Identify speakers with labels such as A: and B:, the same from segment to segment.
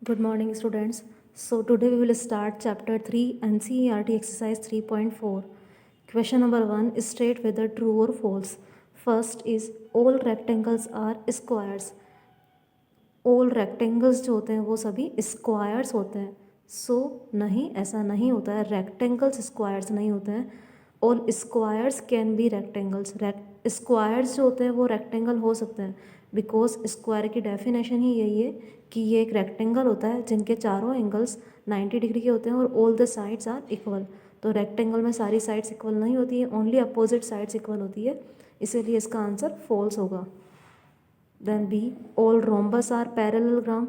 A: Good morning, students. So, today we will start chapter 3 NCERT exercise 3.4. Question number 1 is state whether true or false. First is all rectangles are squares. All rectangles जो होते हैं वो सभी squares होते हैं. सो नहीं, ऐसा नहीं होता है. रेक्टेंगल्स स्क्वायर्स नहीं होते हैं. All squares can be rectangles. Squares जो होते हैं वो रेक्टेंगल हो सकते हैं बिकॉज स्क्वायर की डेफिनेशन ही यही है कि ये एक रेक्टेंगल होता है जिनके चारों एंगल्स 90 डिग्री के होते हैं और all the sides are equal. तो रेक्टेंगल में सारी साइड्स इक्वल नहीं होती है, ओनली अपोजिट साइड्स इक्वल होती है, इसीलिए इसका आंसर फॉल्स होगा. Then B all rhombus are parallelogram.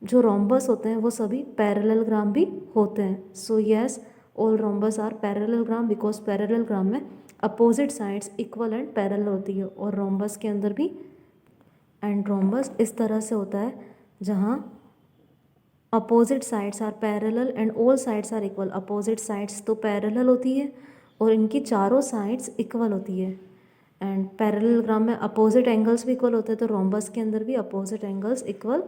A: जो रोम्बस होते हैं वो सभी पैरेललोग्राम भी होते हैं. So yes, all rhombus are parallelogram because parallelogram में opposite sides equal and parallel होती है और रोम्बस के अंदर भी. एंड रोम्बस इस तरह से होता है जहाँ opposite sides are parallel and all sides are equal. Opposite sides तो पैरेलल होती है और इनकी चारों साइड्स इक्वल होती है. एंड पैरेललोग्राम में अपोजिट एंगल्स भी इक्वल होते हैं, तो रोम्बस के अंदर भी अपोजिट एंगल्स इक्वल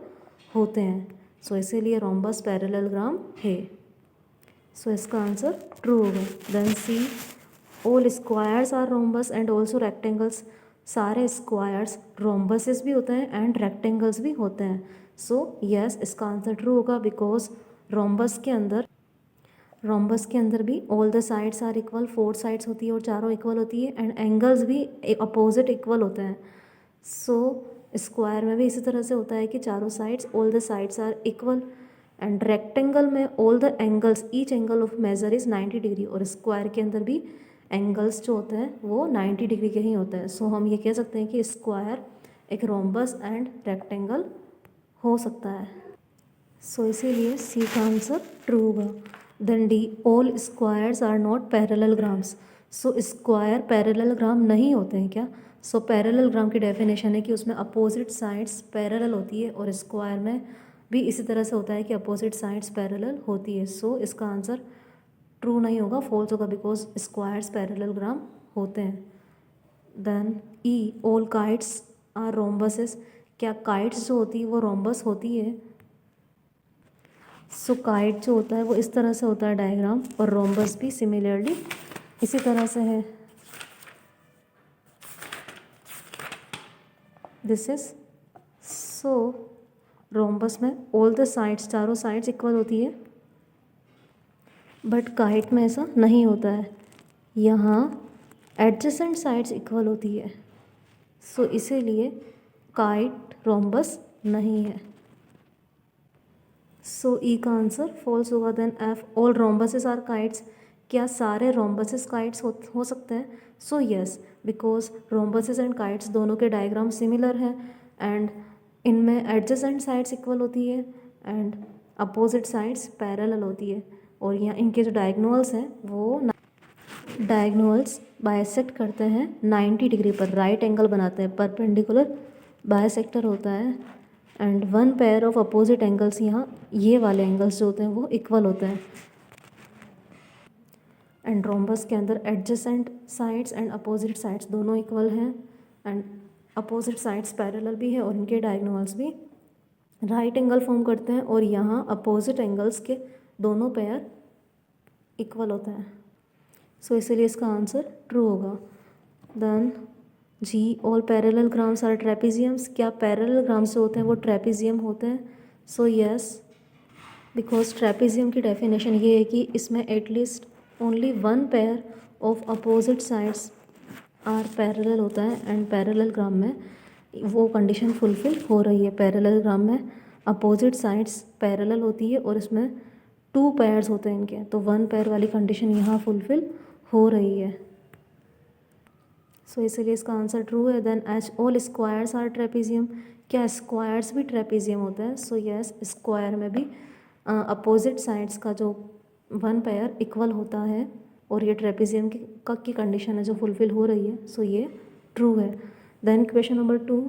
A: होते हैं. सो इसीलिए रोम्बस पैरेललोग्राम है. सो इसका आंसर ट्रू होगा. Then C all squares are rhombus and also rectangles. सारे स्क्वायर्स रोम्बसेस भी होते हैं एंड रेक्टेंगल्स भी होते हैं. सो यस, इसका आंसर ट्रू होगा बिकॉज रोम्बस के अंदर भी all the sides are equal. 4 sides होती है और चारों इक्वल होती है एंड एंगल्स भी अपोजिट इक्वल होते हैं. सो स्क्वायर में भी इसी तरह से होता है कि चारों sides all the sides are equal. And rectangle में all the angles each angle of measure is 90 degree और स्क्वायर के अंदर भी एंगल्स जो होते हैं वो 90 डिग्री के ही होते हैं. सो हम ये कह सकते हैं कि स्क्वायर एक रोम्बस एंड रेक्टेंगल हो सकता है. सो इसीलिए सी का आंसर ट्रू होगा. Then D all squares are not parallelograms. So square parallelogram नहीं होते हैं क्या? सो पैरेललोग्राम की डेफिनेशन है कि उसमें अपोजिट साइड्स पैरेलल होती है और स्क्वायर में भी इसी तरह से होता है कि अपोजिट साइड्स पैरेलल होती है. सो इसका आंसर ट्रू नहीं होगा, फॉल्स होगा बिकॉज स्क्वायर्स पैरेललोग्राम होते हैं. Then E all kites are rhombuses. क्या काइट्स जो होती है वो रोम्बस होती है? सो काइट जो होता है वो इस तरह से होता है डायग्राम और रोम्बस भी सिमिलरली इसी तरह से है. दिस इज सो रोम्बस में ऑल द साइड्स चारों साइड्स इक्वल होती है बट काइट में ऐसा नहीं होता है. यहाँ एडजेसेंट साइड्स इक्वल होती है. सो इसीलिए काइट रोम्बस नहीं है. सो ई का आंसर फॉल्स होगा. Then F all rhombuses are kites. क्या सारे रोम्बसेस काइट्स हो सकते हैं? So yes, because rhombuses and kites दोनों के डायग्राम सिमिलर हैं एंड इनमें एडजेसेंट साइड्स इक्वल होती है एंड अपोजिट साइड्स पैरेलल होती है. और यहाँ इनके जो डायगोनल्स हैं वो डायगोनल्स बाइसेक्ट करते हैं 90 डिग्री पर, राइट एंगल बनाते हैं, परपेंडिकुलर बाइसेक्टर होता है and one pair of opposite angles, यहाँ ये वाले एंगल्स जो होते हैं वो इक्वल होते हैं. एंड रोम्बस के अंदर adjacent sides and opposite sides दोनों इक्वल हैं एंड अपोजिट साइड्स पैरेलल भी है और इनके डायगोनल्स भी राइट एंगल फॉर्म करते हैं और यहाँ अपोजिट एंगल्स के दोनों पेयर इक्वल होते हैं. सो इसीलिए इसका आंसर ट्रू होगा. Then G all parallelograms are trapeziums. क्या पैरेललोग्राम्स जो होते हैं वो ट्रेपेजियम होते हैं? सो यस, बिकॉज ट्रेपेजियम की डेफिनेशन ये है कि इसमें at least only one pair of opposite sides are parallel होता है एंड पैरेललोग्राम में वो कंडीशन फुलफिल हो रही है. पैरेललोग्राम में अपोजिट साइड्स पैरेलल होती है और इसमें 2 पेयर्स होते हैं इनके, तो 1 पेयर वाली कंडीशन यहाँ फुलफिल हो रही है. सो इसीलिए इसका आंसर ट्रू है. Then H all squares are trapezium. क्या स्क्वायर्स भी ट्रेपेजियम होता है? सो यस, स्क्वायर में भी अपोजिट साइड्स का जो 1 पेयर इक्वल होता है और ये ट्रेपेजियम की कंडीशन है जो फुलफिल हो रही है. सो ये ट्रू है. Then question number 2.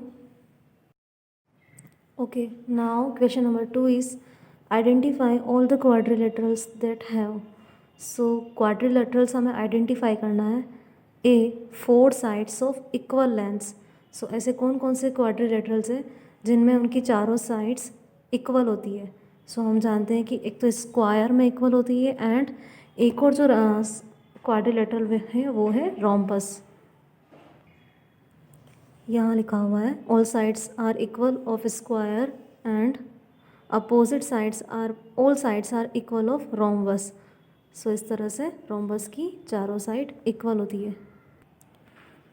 A: Okay, now question number 2 is identify all the quadrilaterals that have. So quadrilaterals हमें आइडेंटिफाई करना है. A 4 sides of equal lengths. So ऐसे कौन कौन से क्वाड्रिलेटरल्स हैं जिनमें उनकी चारों साइड्स इक्वल होती है? सो हम जानते हैं कि एक तो स्क्वायर में इक्वल होती है एंड एक और जो क्वाड्रिलेटरल है वो है रोम्बस। यहाँ लिखा हुआ है all sides are equal of square and opposite sides are all sides are equal of rhombus. So इस तरह से रोम्बस की चारों साइड इक्वल होती है।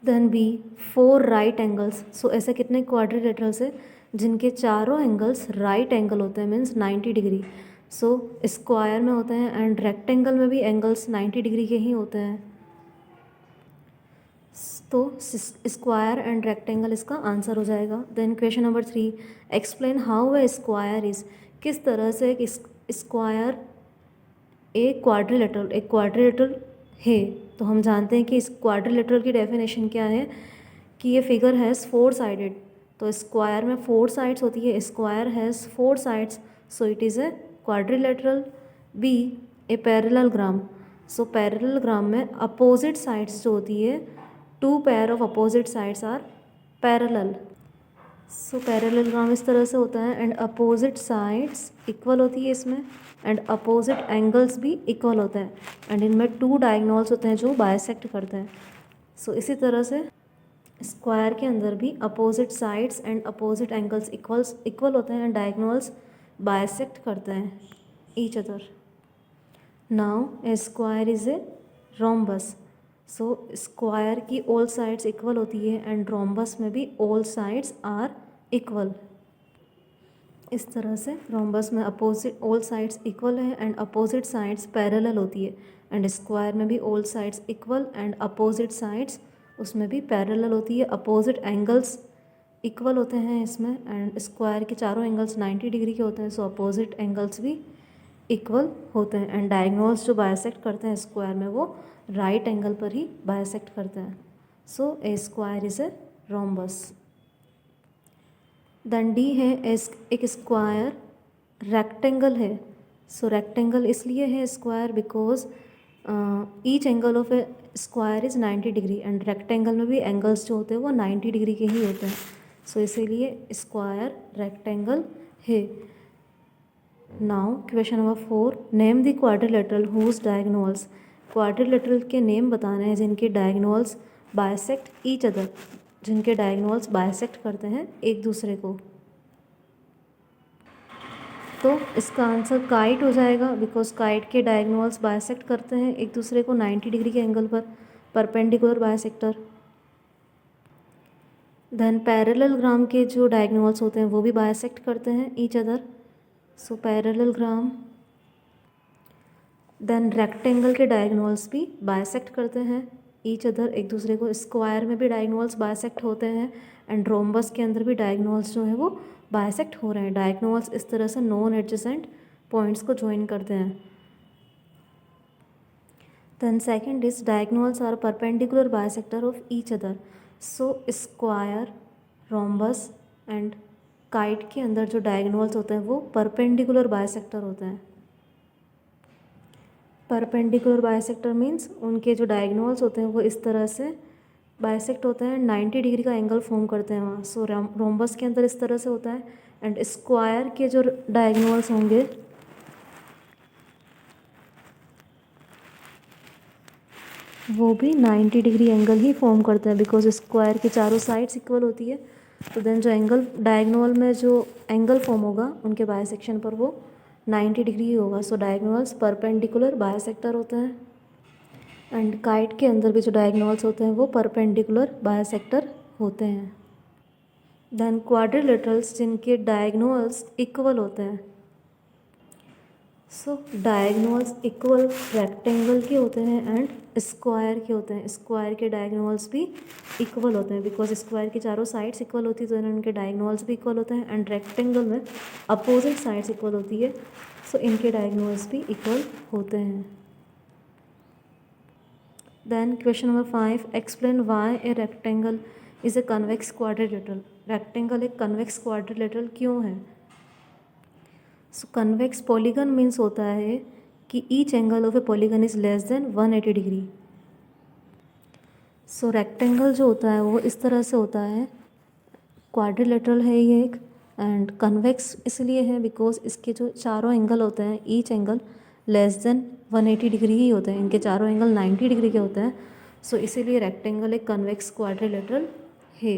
A: Then B 4 right angles. So ऐसे कितने क्वाड्रिलेटरल्स है जिनके चारों एंगल्स राइट एंगल होते हैं, मीन्स 90 डिग्री। सो स्क्वायर में होते हैं एंड रेक्टेंगल में भी एंगल्स 90 डिग्री के ही होते हैं। तो स्क्वायर एंड रेक्टेंगल इसका आंसर हो जाएगा। Then question number 3, explain how a square is. किस तरह से एक स्क्वायर एक क्वाड्रिलेटरल है। तो हम जानते हैं कि इस क्वाड्रिलेटरल की डेफिनेशन क्या है कि ये फिगर हैज़ 4 साइडेड। तो स्क्वायर में 4 साइड्स होती है, square has 4 sides, so it is a quadrilateral. B a parallelogram. So parallelogram में अपोजिट साइड्स जो होती है, 2 pair of opposite sides are parallel. So parallelogram इस तरह से होता है एंड अपोजिट साइड्स इक्वल होती है इसमें एंड अपोजिट एंगल्स भी इक्वल होते हैं एंड इनमें 2 डायगोनल्स होते हैं जो बाइसेक्ट करते हैं। सो इसी तरह से स्क्वायर के अंदर भी opposite sides and opposite angles equal होते हैं एंड डायगोनल्स बाइसेक्ट करते हैं each other. Now A square is a rhombus. So square की ऑल साइड्स इक्वल होती है एंड रोम्बस में भी ऑल साइड्स आर इक्वल। इस तरह से रोम्बस में अपोजिट ऑल साइड्स इक्वल है एंड अपोजिट साइड्स पैरेलल होती है एंड स्क्वायर में भी all sides equal and opposite sides उसमें भी पैरेलल होती है। अपोजिट एंगल्स इक्वल होते हैं इसमें एंड स्क्वायर के चारों एंगल्स 90 डिग्री के होते हैं, सो अपोजिट एंगल्स भी इक्वल होते हैं एंड डायगोनल्स जो बाइसेक्ट करते हैं स्क्वायर में वो राइट एंगल पर ही बाइसेक्ट करते हैं। So a square is a rhombus. Then D है एक स्क्वायर रेक्टेंगल है। सो रेक्टेंगल इसलिए है square because each angle of a square is 90 degree and rectangle में भी एंगल्स जो होते हैं वो 90 डिग्री के ही होते हैं। सो इसीलिए स्क्वायर रेक्टेंगल है। Now question number 4, name the quadrilateral whose diagonals. Quadrilateral के नेम बताने हैं जिनके डायगोनल्स बाइसेक्ट ईच अदर, जिनके डायगोनल्स बाइसेक्ट करते हैं एक दूसरे को। तो इसका आंसर काइट हो जाएगा बिकॉज काइट के डायगोनल्स बाइसेक्ट करते हैं एक दूसरे को 90 डिग्री के एंगल पर, परपेंडिकुलर बाइसेक्टर। देन पैरेललोग्राम के जो डायगोनल्स होते हैं वो भी बाइसेक्ट करते हैं ईच अदर, सो पैरेललोग्राम। देन रेक्टेंगल के डायगोनल्स भी बाइसेक्ट करते हैं ईच अदर एक दूसरे को। स्क्वायर में भी डायगोनल्स बाइसेक्ट होते हैं एंड रोम्बस के अंदर भी डायगोनल्स जो है वो बाइसेक्ट हो रहे हैं। डायगोनल्स इस तरह से नॉन एडजेसेंट पॉइंट्स को ज्वाइन करते हैं। Then second is diagonals are perpendicular bisector of each other. So square, rhombus and kite के अंदर जो डायगोनल्स होते हैं वो परपेंडिकुलर बाइसेक्टर होते हैं। परपेंडिकुलर बाइसेक्टर मीन्स उनके जो डायगोनल्स होते हैं वो इस तरह से बाइसेक्ट होते हैं, 90 डिग्री का एंगल फॉर्म करते हैं वहाँ। सो रोम्बस के अंदर इस तरह से होता है एंड स्क्वायर के जो डायगोनल्स होंगे वो भी 90 डिग्री एंगल ही फॉर्म करते हैं बिकॉज स्क्वायर की चारों साइड्स इक्वल होती है। तो देन जो एंगल डायगोनल में जो एंगल फॉर्म होगा उनके बाइसेक्शन पर वो 90 डिग्री ही होगा। सो डायगोनल्स परपेंडिकुलर बाइसेक्टर होते हैं एंड काइट के अंदर भी जो डायगोनल्स होते हैं वो परपेंडिकुलर बाइसेक्टर होते हैं। देन क्वाड्रिलेटरल्स जिनके डायगोनल्स इक्वल होते हैं। सो डायगोनल्स इक्वल रेक्टेंगल के होते हैं एंड स्क्वायर के होते हैं। स्क्वायर के डायगोनल्स भी इक्वल होते हैं बिकॉज स्क्वायर की चारों साइड्स इक्वल होती है तो उनके डायगोनल्स भी इक्वल होते हैं एंड रेक्टेंगल में अपोजिट साइड्स इक्वल होती है, सो इनके डायगोनल्स भी इक्वल होते हैं। Then question number 5, explain why a rectangle is a convex quadrilateral. Rectangle एक कन्वेक्स क्वाड्रिलेटरल क्यों है? सो कन्वेक्स पॉलीगन मीन्स होता है कि each angle of a polygon is less than 180 degree. So rectangle जो होता है वो इस तरह से होता है, क्वाड्रिलेटरल है ये एक, एंड कन्वेक्स इसलिए है बिकॉज इसके जो चारों एंगल होते हैं each angle less than 180 degree ही होते हैं, इनके चारों एंगल 90 डिग्री के होते हैं। सो इसीलिए रेक्टेंगल एक कन्वेक्स क्वाड्रिलेटरल है।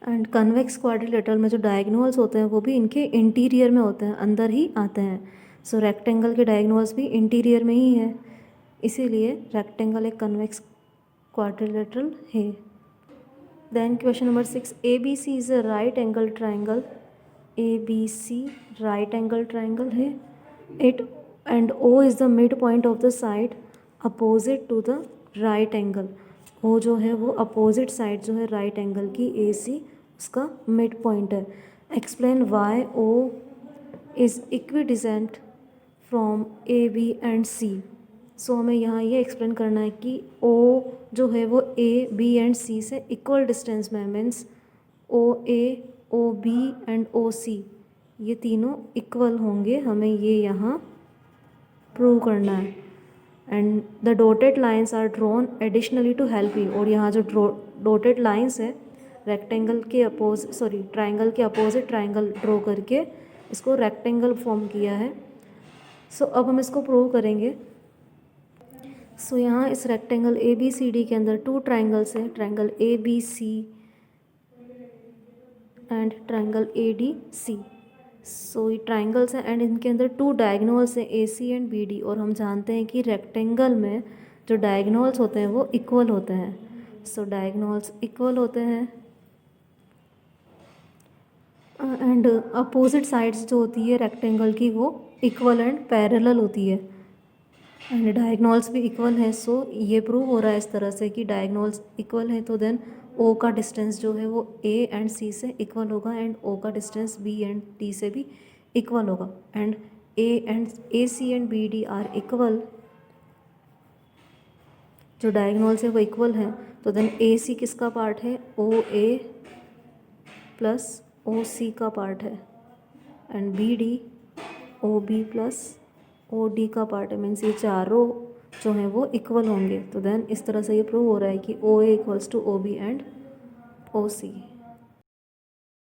A: एंड कन्वेक्स क्वाड्रिलेटरल में जो डायगोनल्स होते हैं वो भी इनके इंटीरियर में होते हैं, अंदर ही आते हैं। सो रेक्टेंगल के डायगोनल्स भी इंटीरियर में ही है, इसीलिए रेक्टेंगल एक कन्वेक्स क्वाड्रिलेटरल है। Then question number 6, ABC is a right angle triangle. ABC right angle triangle है. It and O is the midpoint of the side opposite to the right angle. O जो है वो opposite side जो है right angle की AC उसका midpoint है. Explain why O is equidistant from A, B and C. सो हमें यहाँ ये एक्सप्लेन करना है कि ओ जो है वो ए बी एंड सी से इक्वल डिस्टेंस में है, means O A O B and O C ये तीनों इक्वल होंगे, हमें ये यहाँ प्रूव करना है। And the dotted lines are drawn additionally to help you, और यहाँ जो डॉटेड लाइंस है रेक्टेंगल के ट्राइंगल के अपोजिट ट्राइंगल ड्रॉ करके इसको रेक्टेंगल फॉर्म किया है। सो अब हम इसको प्रूव करेंगे। सो यहाँ इस rectangle A B C D के अंदर 2 ट्राइंगल्स हैं, triangle A B C and triangle A D C. So ये ट्राइंगल्स हैं एंड इनके अंदर 2 डायगोनल्स हैं A C and B D, और हम जानते हैं कि रेक्टेंगल में जो डायगोनल्स होते हैं वो इक्वल होते हैं। सो डायगोनल्स इक्वल होते हैं एंड अपोजिट साइड्स जो होती है रेक्टेंगल की वो इक्वल एंड पैरेलल होती है एंड डायगोनल्स भी इक्वल है। सो ये प्रूव हो रहा है इस तरह से कि डायगोनल्स इक्वल है, तो देन ओ का डिस्टेंस जो है वो ए एंड सी से इक्वल होगा एंड ओ का डिस्टेंस बी एंड डी से भी इक्वल होगा। And A C and B D are equal, जो डायगोनल्स है वो इक्वल है, तो देन ए सी किसका पार्ट है, ओ ए प्लस ओ सी का पार्ट है and B D O B plus O D का पार्ट है, मीन्स ये चारों जो हैं वो इक्वल होंगे। तो देन इस तरह से ये प्रूव हो रहा है कि O A equals to O B and O C.